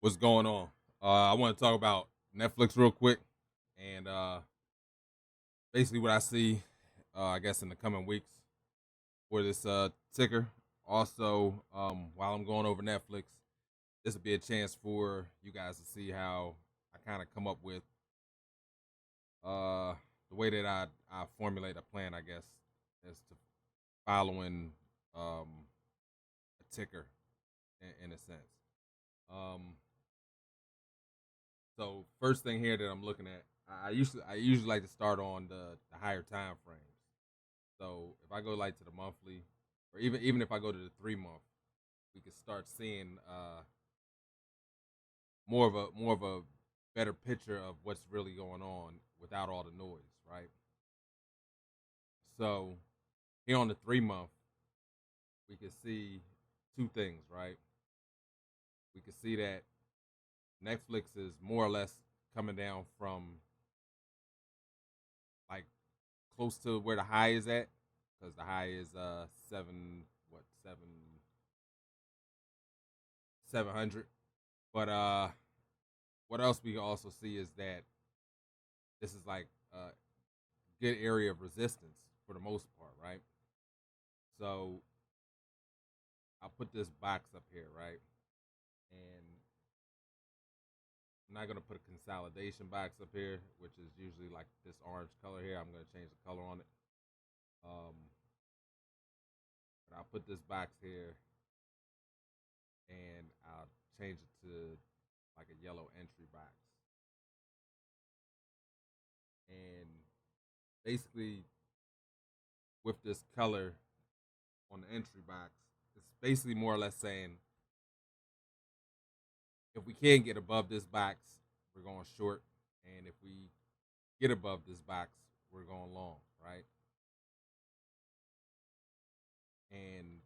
What's going on? I want to talk about Netflix real quick, and basically what I see, I guess, in the coming weeks for this ticker. Also, while I'm going over Netflix, this will be a chance for you guys to see how I kind of come up with uh, the way that I formulate a plan. I guess as to following a ticker in a sense. Um, So first thing here that I'm looking at, I usually like to start on the higher time frames. So if I go like to the monthly, or even if I go to the 3 month, we can start seeing more of a better picture of what's really going on without all the noise, right? So here on the 3 month, we can see two things, right? We can see that Netflix is more or less coming down from like close to where the high is at, because the high is 700. But what else we can also see is that this is like a good area of resistance for the most part, right? So I'll put this box up here, right? And I'm not gonna put a consolidation box up here, which is usually like this orange color here. I'm gonna change the color on it. Um, but I'll put this box here and I'll change it to like a yellow entry box. And basically, with this color on the entry box, it's basically more or less saying if we can't get above this box, we're going short, and if we get above this box, we're going long, right? And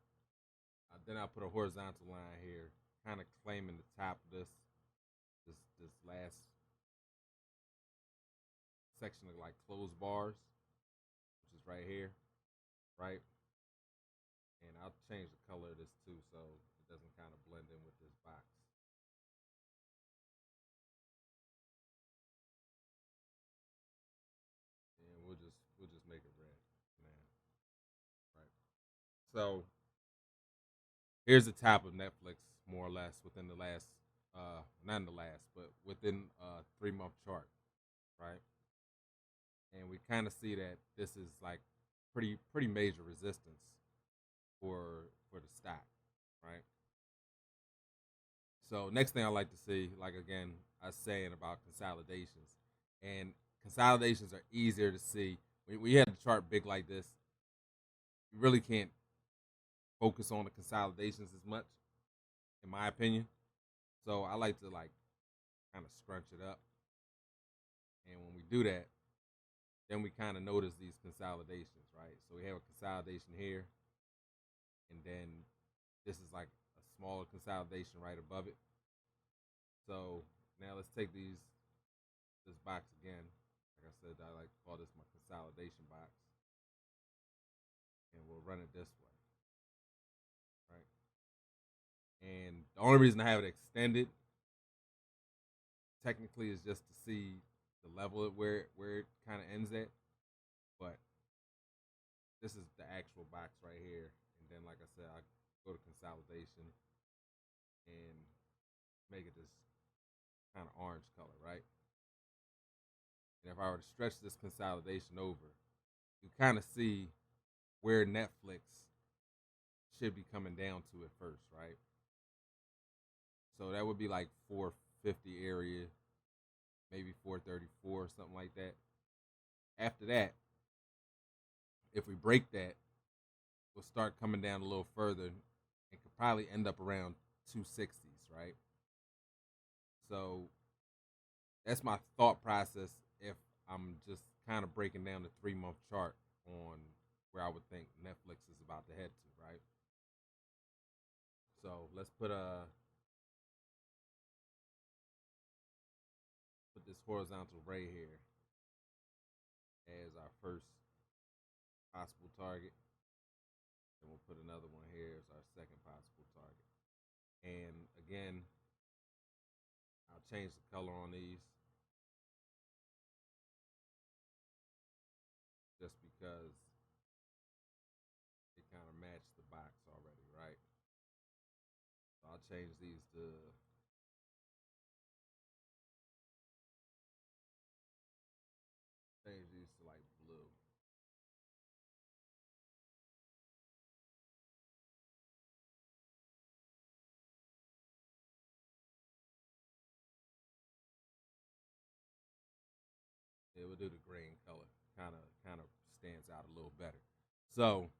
then I put a horizontal line here, kind of claiming the top of this last section of like closed bars, which is right here, right? And I'll change the color of this too, so it doesn't kind of blend in with this box. And we'll just make it red now, right? So here's the top of Netflix, more or less, within the last, not in the last, but within a 3 month chart, right? And we kind of see that this is like pretty major resistance for the stock, right? So next thing I like to see, like again, I was saying about consolidations, and consolidations are easier to see. When you have the chart big like this, you really can't focus on the consolidations as much, in my opinion. So I like to like kind of scrunch it up. And when we do that, then we kind of notice these consolidations, right? So we have a consolidation here, and then this is like a smaller consolidation right above it. So now let's take this box again. Like I said, I like to call this my consolidation box, and we'll run it this way, right? And the only reason I have it extended technically is just to see the level of where it kind of ends at, but this is the actual box right here. And then, like I said, I go to consolidation and make it this kind of orange color, right? And if I were to stretch this consolidation over, you kind of see where Netflix should be coming down to at first, right? So that would be like 450 area, maybe 434, something like that. After that, if we break that, we'll start coming down a little further and could probably end up around 260s, right? So that's my thought process if I'm just kind of breaking down the 3 month chart on where I would think Netflix is about to head to, right? So let's put this horizontal ray here as our first possible target, and we'll put another one here as our second possible target. And again, change the color on these just because they kind of match the box already, right? So I'll change these to like blue. Yeah, we'll do the green color. Kind of stands out a little better. So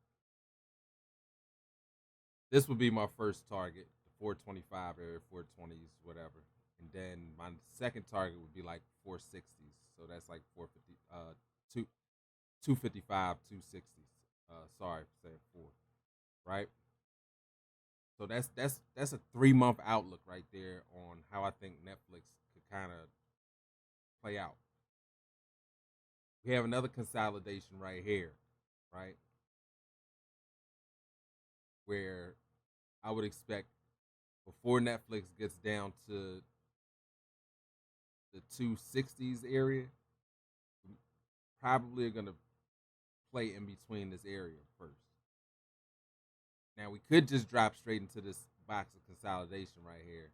this would be my first target, the 425 area, 420s, whatever. And then my second target would be like 460s. So that's like 450, two, 255, 260s. Sorry for saying four, right? So that's a 3 month outlook right there on how I think Netflix could kind of play out. We have another consolidation right here, right? Where I would expect before Netflix gets down to the 260s area, probably are going to play in between this area first. Now, we could just drop straight into this box of consolidation right here.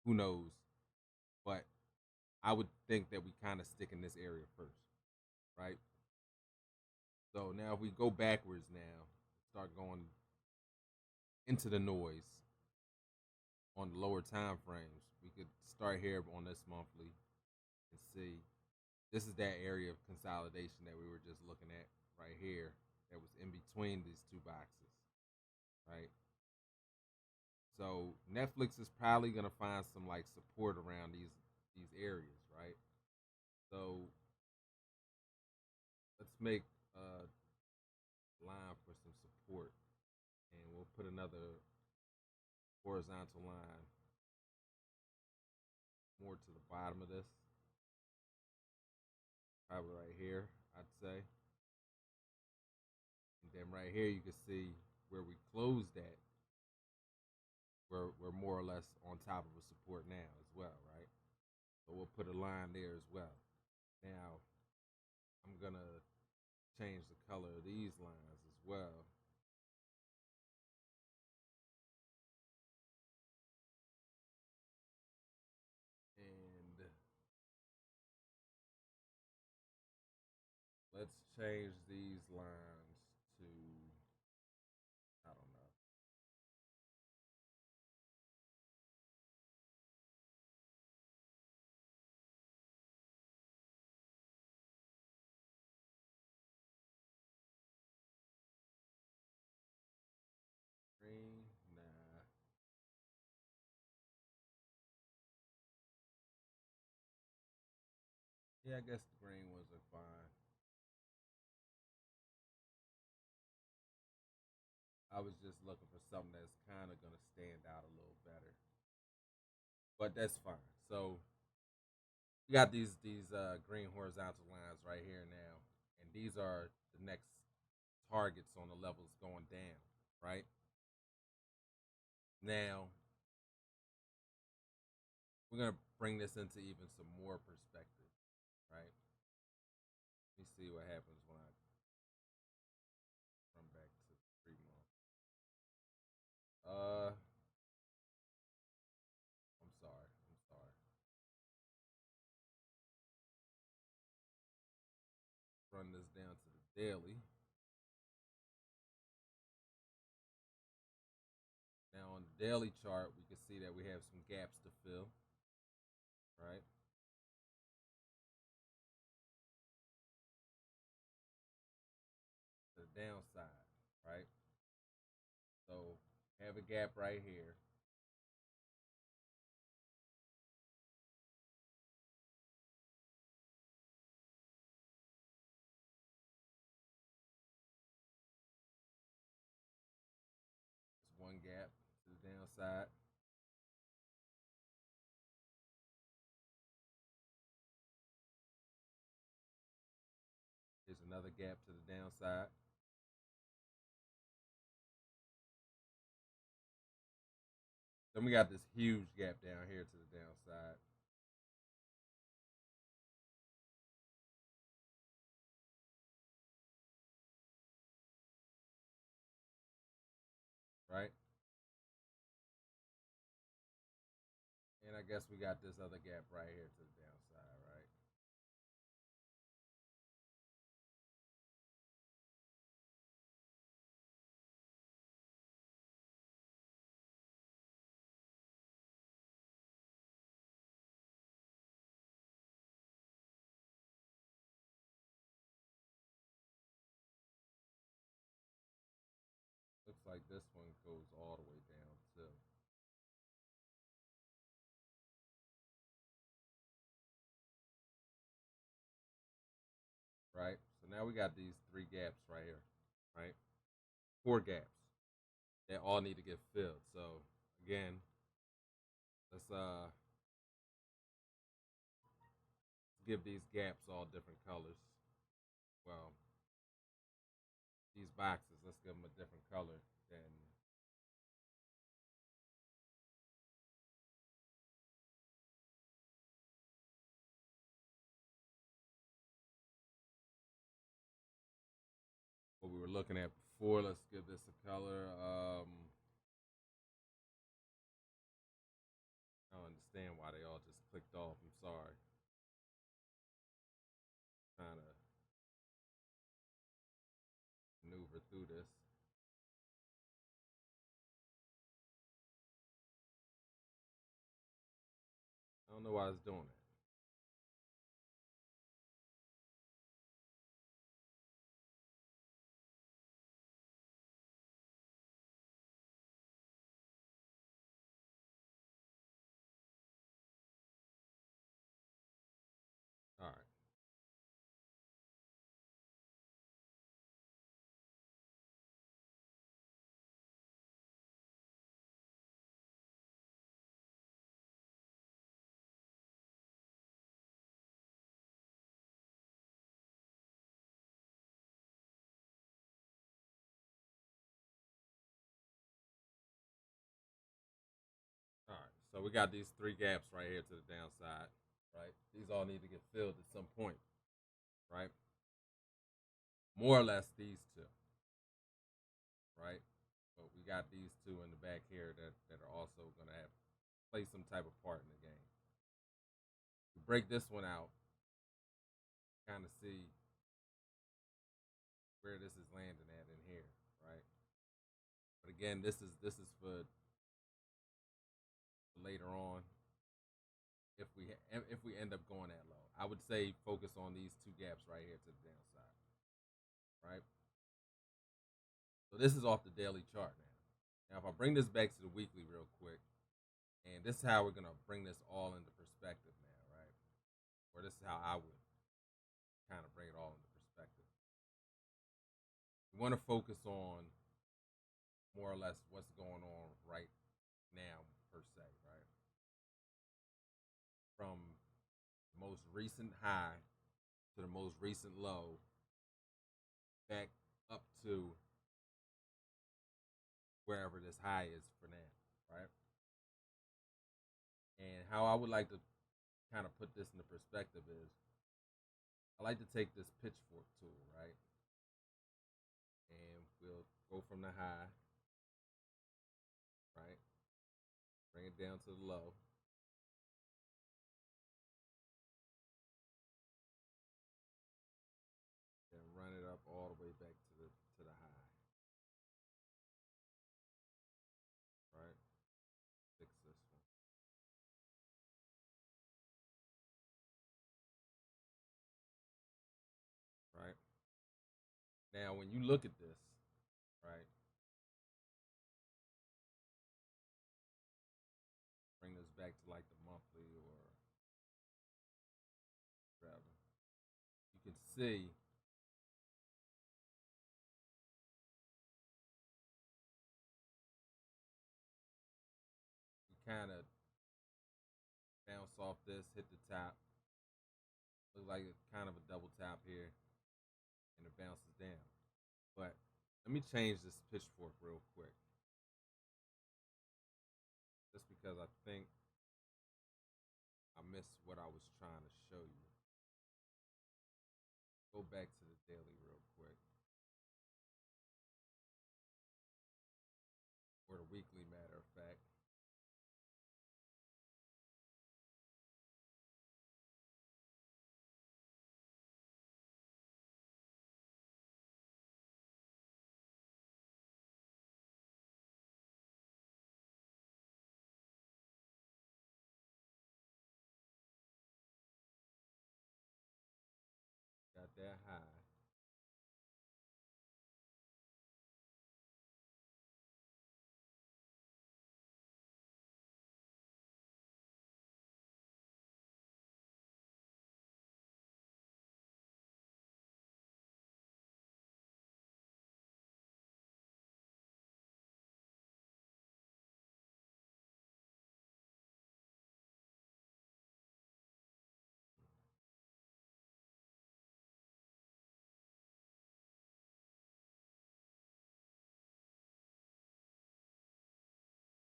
Who knows? But I would think that we kind of stick in this area first, right? So now if we go backwards now, start going into the noise on the lower time frames, we could start here on this monthly and see this is that area of consolidation that we were just looking at right here that was in between these two boxes, right? So Netflix is probably gonna find some like support around these areas, right? So let's make a line for some support, and we'll put another horizontal line more to the bottom of this, probably right here, I'd say. And then right here, you can see where we closed at. We're more or less on top of a support now as well, right? So we'll put a line there as well. Now, I'm gonna change the color of these lines as well. And let's change these lines to, I don't know, green. Nah. Yeah, I guess the green ones are fine. I was just looking for something that's kind of gonna stand out a little better, but that's fine. So we got these green horizontal lines right here now, and these are the next targets on the levels going down, right? Now we're gonna bring this into even some more perspective, right? Let me see what happens when I run back to 3 months. I'm sorry. I'm sorry. Run this down to the daily. Now on the daily chart, we can see that we have some gaps to fill, right? To the downside, right? So have a gap right here. It's one gap to the downside. Here's another gap to the downside. Then we got this huge gap down here to the downside. I guess we got this other gap right here to the downside, right? Looks like this one goes all the way down too. Right? So now we got these three gaps right here, right? Four gaps. They all need to get filled. So again, let's give these gaps all different colors. Well, these boxes, let's give them a different color than what we were looking at before. Let's give this a color. I don't understand why they all just clicked off. I'm sorry. Trying to maneuver through this. I don't know why it's doing that. All right. All right. So we got these three gaps right here to the downside, right? These all need to get filled at some point, right? More or less these two, right? But we got these two in the back here that are also going to have play some type of part in the game. We break this one out, kind of see where this is landing at in here, right? But again, this is for later on if we end up going that low. I would say focus on these two gaps right here to the downside, right? So this is off the daily chart now. Now, if I bring this back to the weekly real quick, and this is how we're gonna bring this all into perspective now, right? Or this is how I would kind of bring it all into perspective. We want to focus on more or less what's going on right now, per se, right? From the most recent high to the most recent low, back up to wherever this high is for now, right? And how I would like to kind of put this into perspective is I like to take this pitchfork tool, right? And we'll go from the high, right? Bring it down to the low. Then run it up all the way back to the high, right? Fix this one, right? Now, when you look at this, right, bring this back to like the monthly or whatever, you can see you kind of bounce off this, hit the top. Looks like it's kind of a double top here, and it bounces down. But let me change this pitchfork real quick, just because I think I missed what I was trying to show you. Go back to the daily real quick, or the weekly, matter of fact.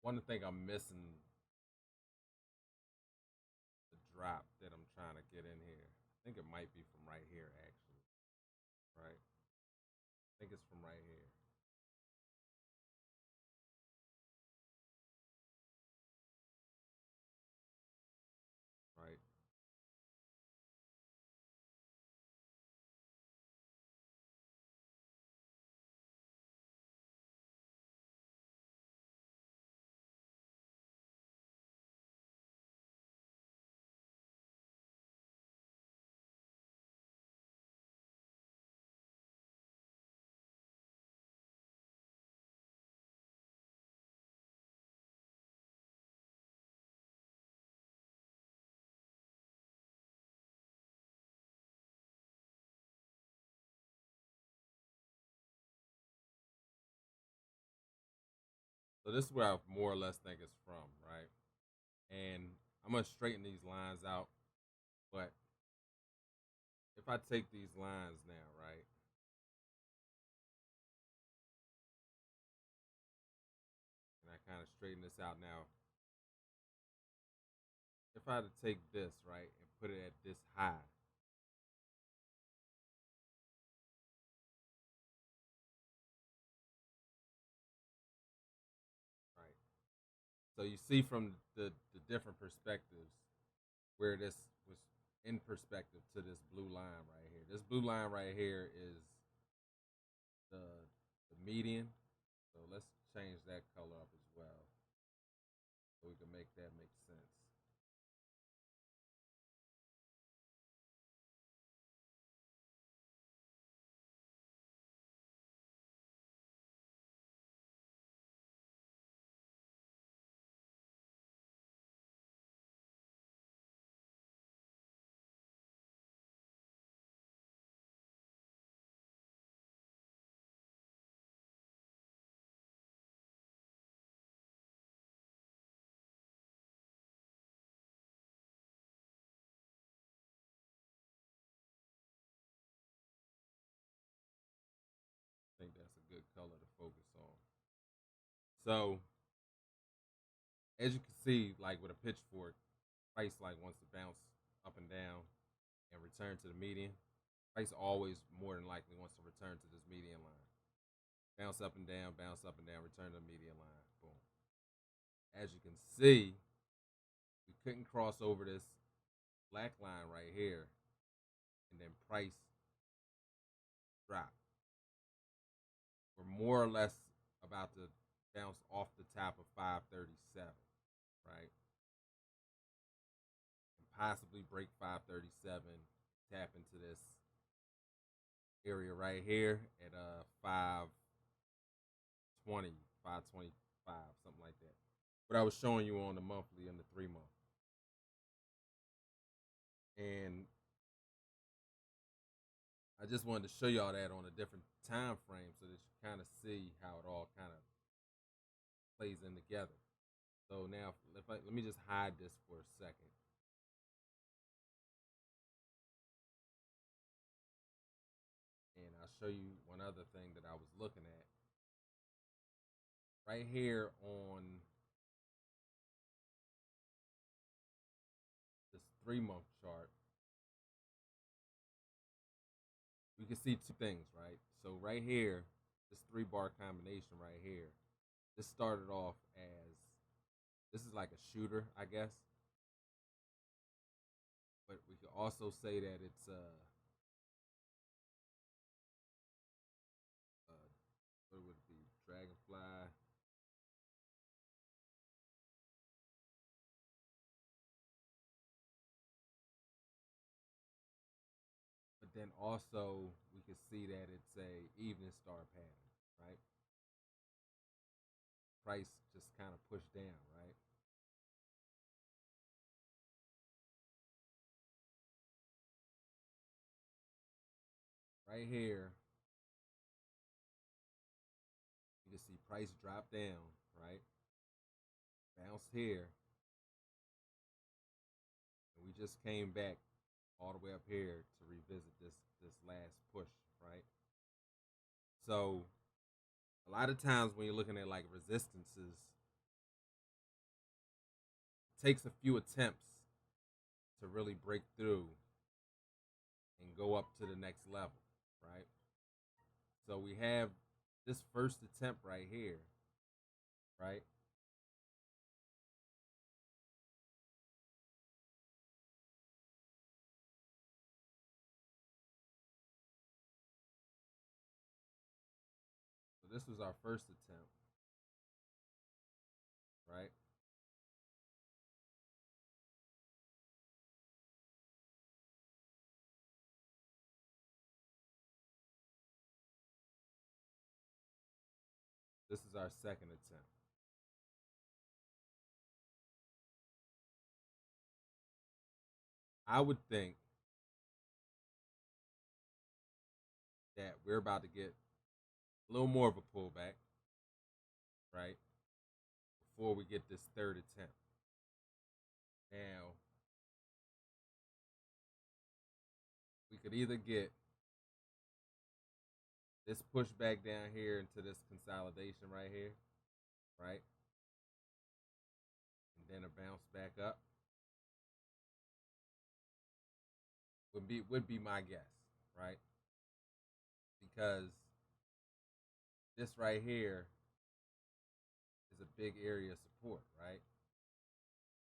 One thing I'm missing the drop that I'm trying to get in here. I think it might be from right here, actually. Right? I think it's from right here. Right? So this is where I more or less think it's from, right? And I'm gonna straighten these lines out. But if I take these lines now, right, and I kind of straighten this out now, if I had to take this, right, and put it at this high, right, so you see from the different perspectives where this was in perspective to this blue line right here. This blue line right here is the the median. So let's change that color up as well so we can make that make sense. I think that's a good color to focus on. So as you can see, like with a pitchfork, price like wants to bounce up and down and return to the median. Price always more than likely wants to return to this median line. Bounce up and down, return to the median line. Boom. As you can see, we couldn't cross over this black line right here, and then price drop. We're more or less about to bounce off the top of 537, right? And possibly break 537, tap into this area right here at 520, 525, something like that. But I was showing you on the monthly and the 3 month. And I just wanted to show y'all that on a different time frame so that you kind of see how it all kind of plays in together. So now, let me just hide this for a second. And I'll show you one other thing that I was looking at. Right here on this 3 month chart, we can see two things, right? So right here, this 3 bar combination right here, this started off as, this is like a shooter, I guess. But we could also say that it's what would it be? Dragonfly. But then also we can see that it's a evening star pattern, right? Price just kind of pushed down, right? Right here, you can see price drop down, right? Bounce here, and we just came back all the way up here to revisit this last push, right? So a lot of times when you're looking at like resistances, takes a few attempts to really break through and go up to the next level, right? So we have this first attempt right here, right? So this was our first attempt, right? This is our second attempt. I would think that we're about to get a little more of a pullback, right? Before we get this third attempt. Now, we could either get this pushback down here into this consolidation right here, right? And then a bounce back up. Would be my guess, right? Because this right here is a big area of support, right?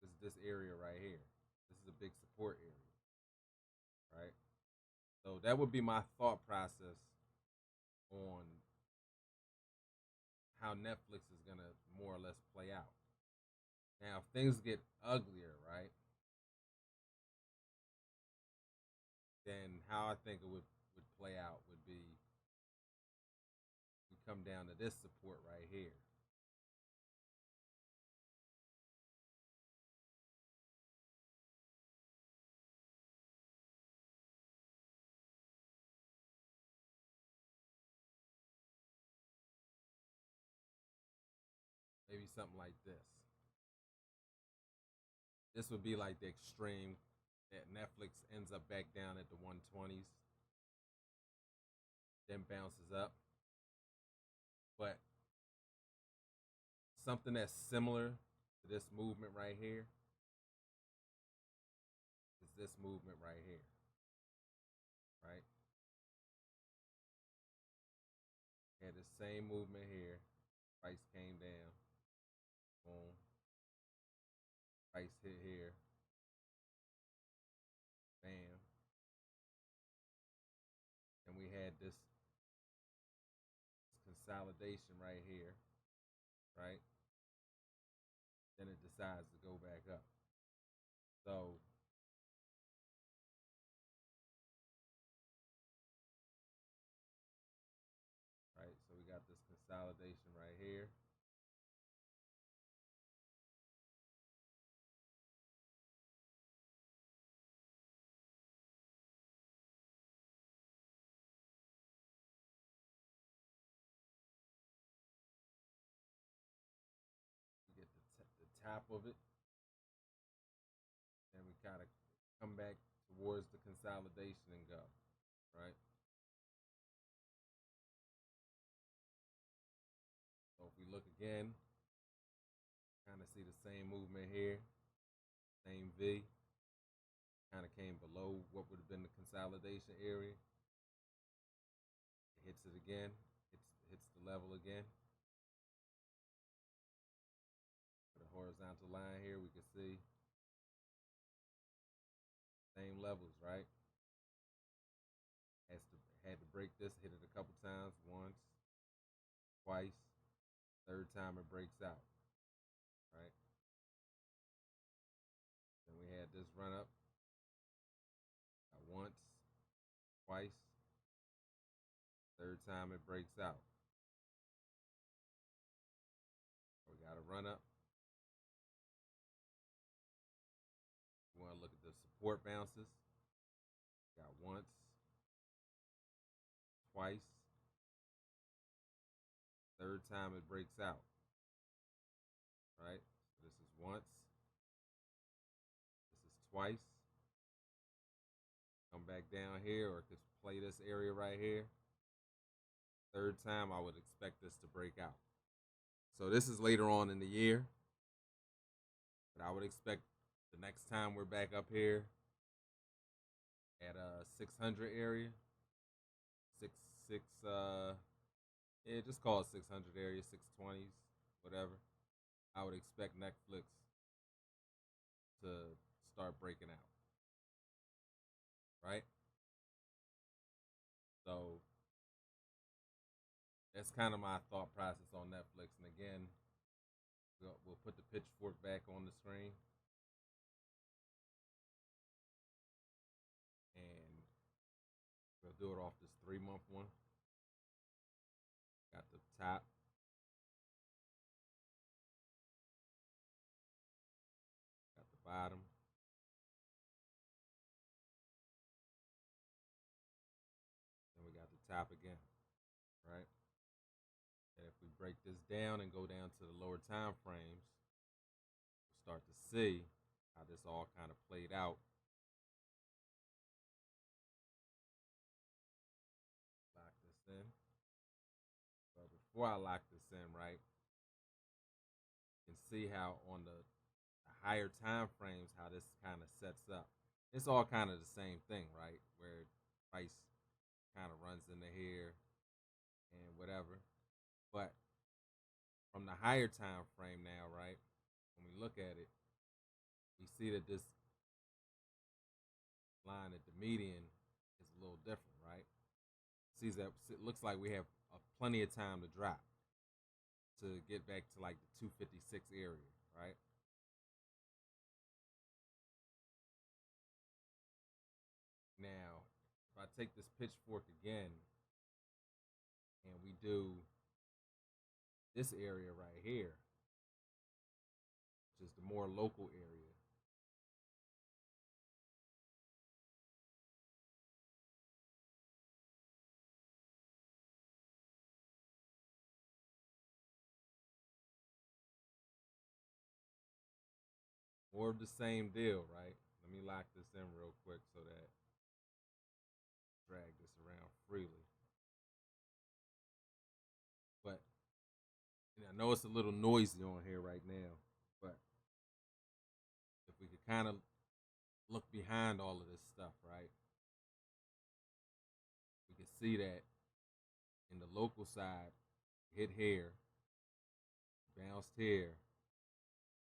This is this area right here. This is a big support area, right? So that would be my thought process on how Netflix is gonna more or less play out. Now, if things get uglier, right, then how I think it would play out would be we come down to this support right here. Maybe something like this. This would be like the extreme that Netflix ends up back down at the 120s, then bounces up. But something that's similar to this movement right here is this movement right here, right? Had the same movement here. Price came down. Boom. Price hit here. Bam. And we had this consolidation right here, right? Then it decides to go back up. So right, so we got this consolidation right here. We get the top of it, and we kind of come back towards the consolidation and go, right? So if we look again, kind of see the same movement here, same V, kind of came below what would have been the consolidation area. It hits it again, hits the level again. Put a horizontal line here, we can see same levels, right? Had to break this, hit it a couple times, once, twice, third time it breaks out, right? Then we had this run up, once, twice, third time it breaks out. We got a run up. We want to look at the support bounces. Got once, twice, third time it breaks out, right? So this is once, this is twice. Come back down here, or just play this area right here. Third time, I would expect this to break out. So this is later on in the year. But I would expect the next time we're back up here at 600 area, six six yeah, just call it 600 area, 620s, whatever. I would expect Netflix to start breaking out, right? So that's kind of my thought process on Netflix. And again, we'll put the pitchfork back on the screen, and we'll do it off this 3 month one. Got the top, got the bottom, and we got the top again, right? And if we break this down and go down to the lower time frames, we'll start to see how this all kind of played out. Lock this in. But before I lock this in, right, you can see how on the higher time frames how this kind of sets up. It's all kind of the same thing, right? Where price kind of runs into here and whatever. But from the higher time frame now, right? When we look at it, we see that this line at the median is a little different, right? Sees that it looks like we have plenty of time to drop to get back to like the 256 area, right? Now, if I take this pitchfork again and we do this area right here, which is the more local area, more of the same deal, right? Let me lock this in real quick so that drag this around freely. But I know it's a little noisy on here right now, but if we could kind of look behind all of this stuff, right? We can see that in the local side, hit here, bounced here,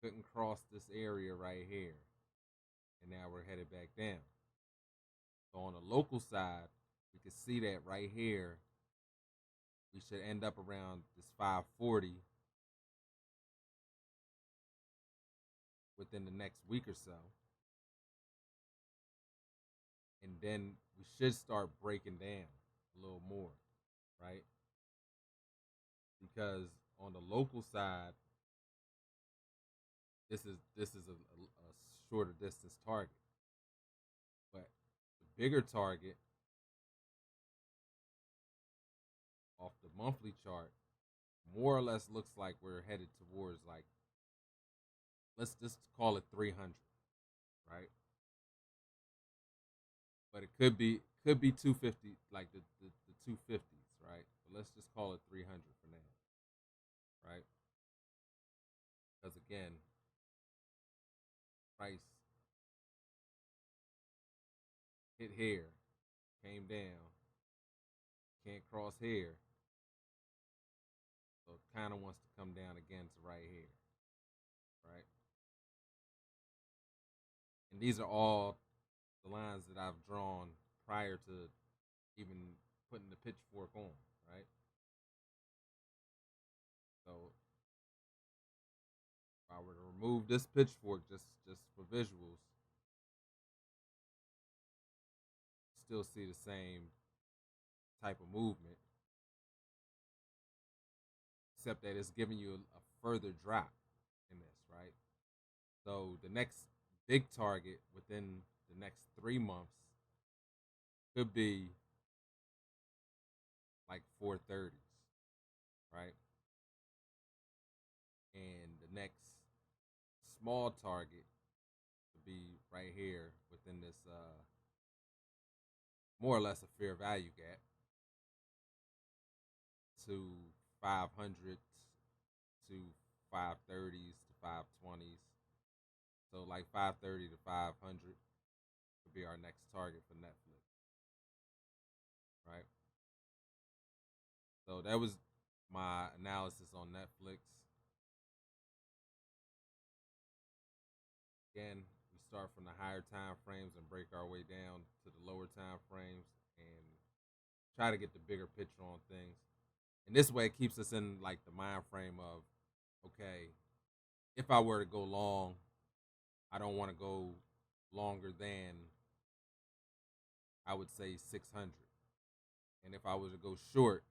couldn't cross this area right here, and now we're headed back down. So on the local side, we can see that right here, we should end up around this 540 within the next week or so. And then we should start breaking down a little more, right? Because on the local side, this is a shorter distance target, but the bigger target off the monthly chart more or less looks like we're headed towards like, let's just call it 300, right? But it could be 250, like the 250s, right? But let's just call it 300 for now, right? Because again, price hit here, came down, can't cross here, so it kind of wants to come down again to right here, right? And these are all the lines that I've drawn prior to even putting the pitchfork on, right? So if I were to remove this pitchfork just for visuals, still see the same type of movement, except that it's giving you a further drop in this, right? So the next big target within the next 3 months could be like 430s, right? And the next small target would be right here within this more or less a fair value gap to 500 to 530s to 520s. like 530 to 500 would be our next target for Netflix, right? So that was my analysis on Netflix. Again, we start from the higher time frames and break our way down to the lower time frames and try to get the bigger picture on things. And this way it keeps us in like the mind frame of, okay, if I were to go long, I don't want to go longer than, I would say, 600. And if I was to go short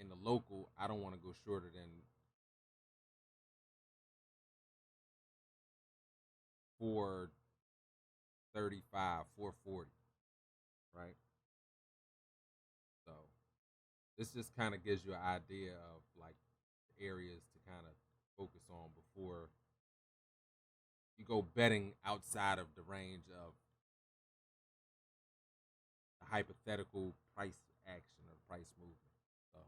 in the local, I don't want to go shorter than 435, 440, right? So this just kind of gives you an idea of like areas to kind of focus on before you go betting outside of the range of the hypothetical price action or price movement. So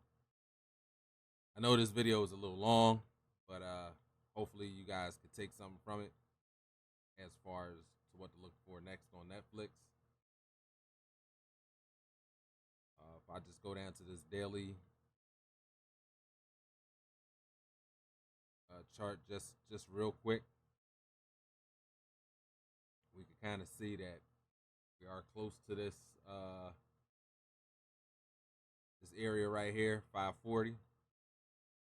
I know this video is a little long, but hopefully you guys could take something from it as far as to what to look for next on Netflix. If I just go down to this daily chart just real quick, we can kind of see that we are close to this area right here, 540,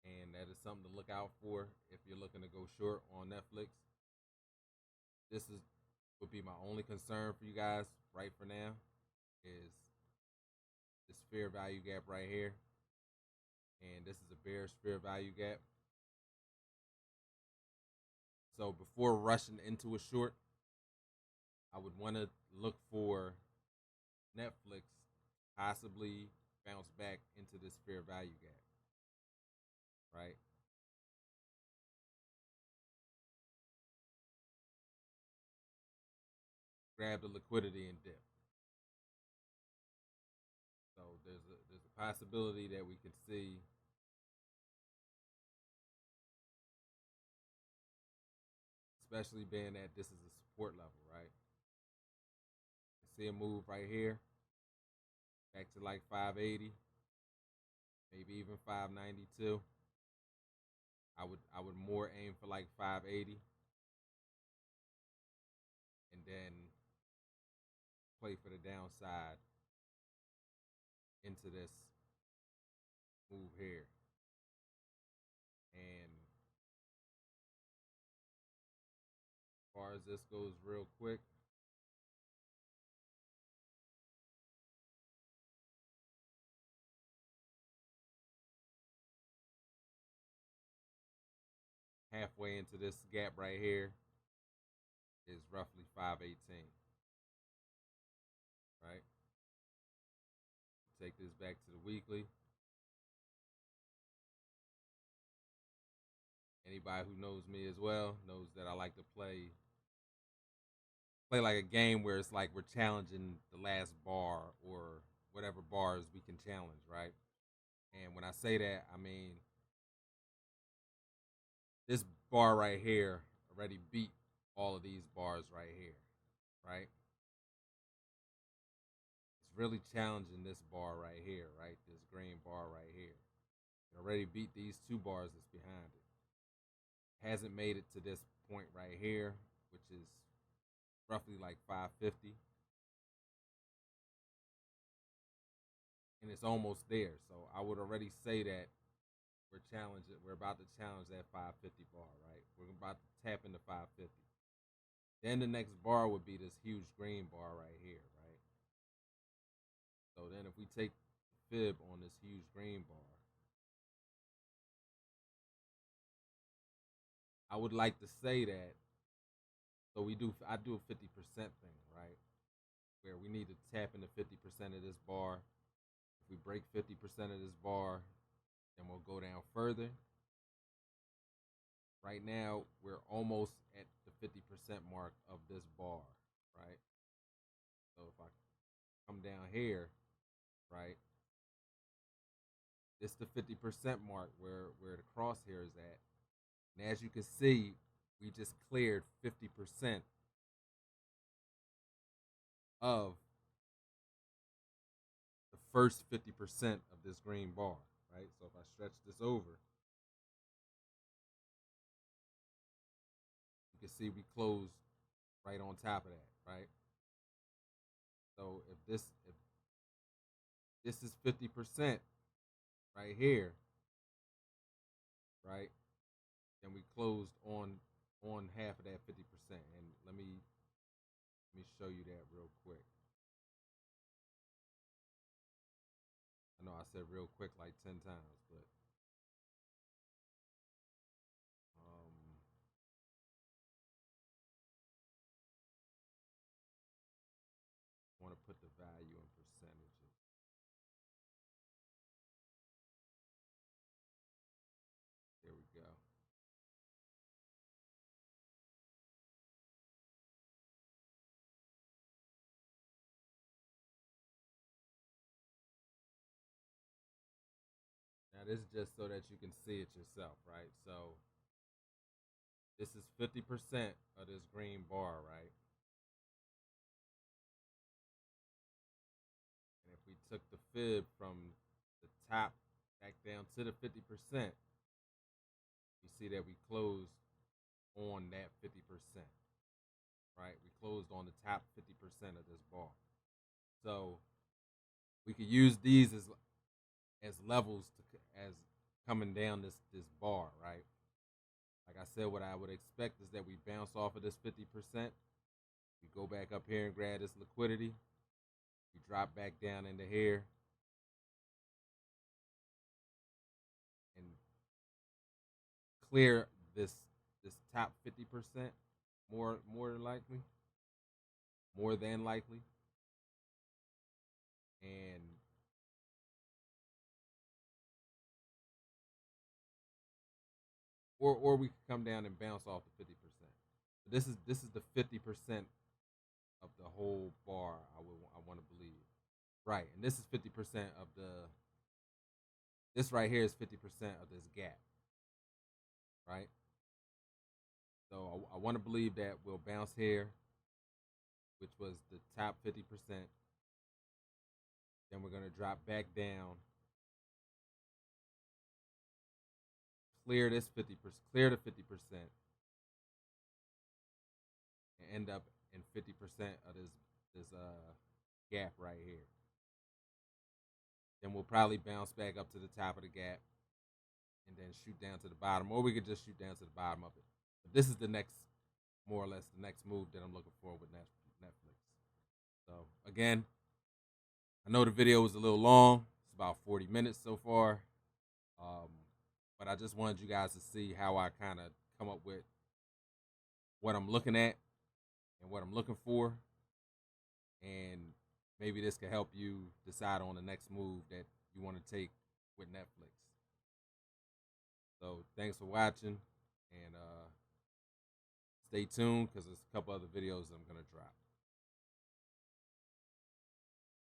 and that is something to look out for if you're looking to go short on Netflix. This is would be my only concern for you guys right for now is this fair value gap right here, and this is a bearish fair value gap. So before rushing into a short, I would want to look for Netflix possibly bounce back into this fair value gap, right? Grab the liquidity and dip. So there's a possibility that we can see, especially being that this is a support level, right? See a move right here back to like 580, maybe even 592. I would more aim for like 580 and then play for the downside into this move here. And as far as this goes real quick, halfway into this gap right here is roughly 518, right? Take this back to the weekly. Anybody who knows me as well knows that I like to play like a game where it's like we're challenging the last bar or whatever bars we can challenge, right? And when I say that, I mean this bar right here already beat all of these bars right here, right? It's really challenging this bar right here, right? This green bar right here. It already beat these two bars that's behind it. Hasn't made it to this point right here, which is roughly like 550. And it's almost there. So I would already say that we're about to challenge that 550 bar, right? We're about to tap into 550. Then the next bar would be this huge green bar right here, right? So then if we take the fib on this huge green bar, I would like to say that, so I do a 50% thing, right? Where we need to tap into 50% of this bar. If we break 50% of this bar, then we'll go down further. Right now, we're almost at the 50% mark of this bar, right? So if I come down here, right, it's the 50% mark where the crosshair is at. And as you can see, we just cleared 50% of the first 50% of this green bar, right? So if I stretch this over, you can see we closed right on top of that, right? So if this is 50% right here, right? Then we closed on half of that 50%. And let me show you that real quick. I know I said real quick like 10 times, but want to put the value in percentages. There we go. Now this is just so that you can see it yourself, right? So this is 50% of this green bar, right? And if we took the fib from the top back down to the 50%, you see that we closed on that 50%, right? We closed on the top 50% of this bar. So we could use these as levels as coming down this bar, right? Like I said, what I would expect is that we bounce off of this 50%. We go back up here and grab this liquidity. We drop back down into here and clear this top 50% more than likely, and or we could come down and bounce off the 50%. This is the 50% of the whole bar. I want to believe, right? And this is 50% of the. This right here is 50% of this gap, right? So I want to believe that we'll bounce here, which was the top 50%. Then we're gonna drop back down, clear this 50%, clear the 50%, and end up in 50% of this gap right here. Then we'll probably bounce back up to the top of the gap and then shoot down to the bottom, or we could just shoot down to the bottom of it. But this is the next, more or less, the next move that I'm looking for with Netflix. So again, I know the video was a little long. It's about 40 minutes so far. Um, but I just wanted you guys to see how I kind of come up with what I'm looking at and what I'm looking for. And maybe this could help you decide on the next move that you want to take with Netflix. So thanks for watching, and stay tuned because there's a couple other videos I'm going to drop.